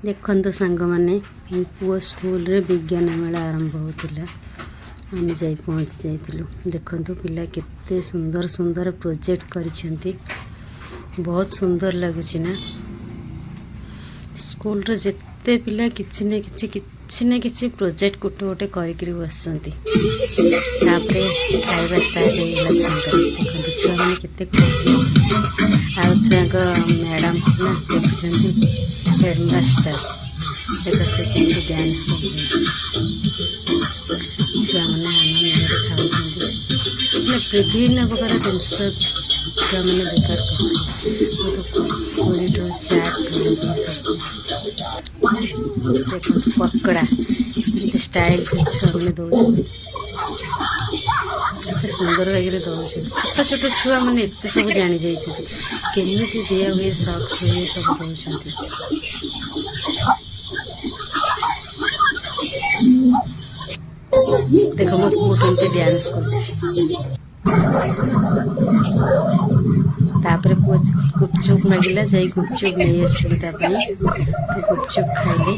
देखो सांग मैंने पुओ स्कूल रे विज्ञान मेला आरंभ होता आम जा पहुँची जाइलु। देखु पिला केते सुंदर सुंदर प्रोजेक्ट करिसेंती, बहुत सुंदर लगुच ना। स्कूल रे जेते पिला किछि ना किछि प्रोजेक्ट गोटे गोटे करिकरी बसंती। तापरे खाइबा स्टार्ट हो गला छंकर। देखो छुआ माने केते खुशी आ छुआ को मैडम ना देखुछंती हेडमास्टर देखो से केते डांस करछंती। छुआ माने आनंद खाउछंती। मतलब विभिन्न प्रकार जिनस छुआ माने बेकार करछंती। पूरी तो चाट सब देखो पकड़ा स्टाइल छुआ मैंने दौड़ सुंदर भाई दौड़ छोट छोट छुआ मैंने एत सब जानी जामी दिया हुए सक्स हुए सब दौरान। देख मो पुओ डांस कर पुओ गुपचुप मागिला जा गुपचुप नहीं आसली गुपचुप खाइले।